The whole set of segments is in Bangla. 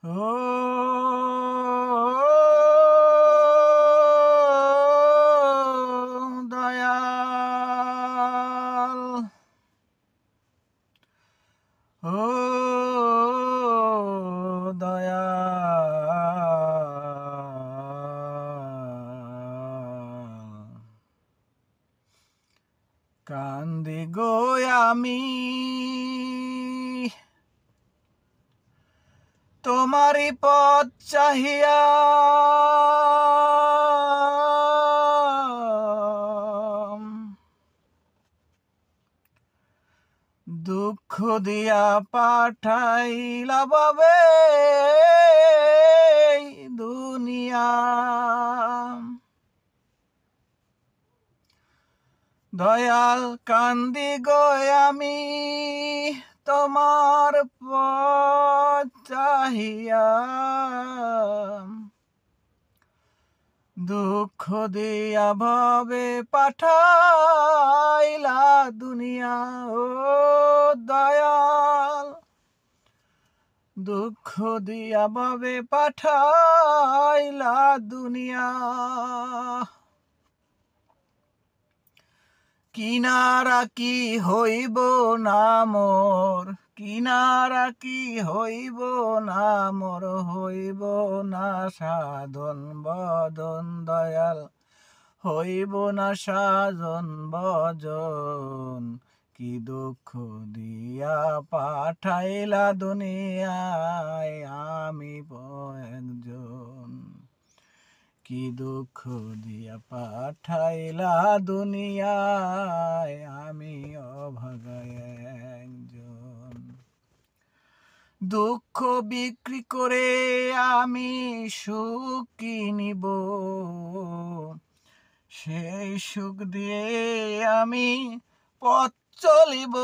ও দয়াল, ও দয়াল, কান্দি গো আমি তোমারি পথ চাহিয়া, দুঃখ দিয়া পাঠাইলা বাবে দুনিয়া। দয়াল কান্দি গো আমি তোমার পথ চাহিয়া, দুঃখ দিয়া ভবে পাঠাইলা দুনিয়া। ও দয়াল, দুঃখ দিয়া ভবে পাঠাইলা দুনিয়া। কিনারা কি হইব না মোর, কিনারা কি হইব না মোর, হইব না সাধন বদন দয়াল, হইব না সাধন ভজন। কি দুঃখ দিয়া পাঠাইলা দুনিয়ায় আমি একজন, কি দুঃখ দিয়া পাঠাইলা দুনিয়ায় আমি অভাগা একজন। দুঃখ বিক্রি করে আমি সুখ কিনিব, সেই সুখ দিয়ে আমি পথ চলিব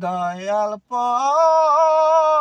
দয়াল, পথ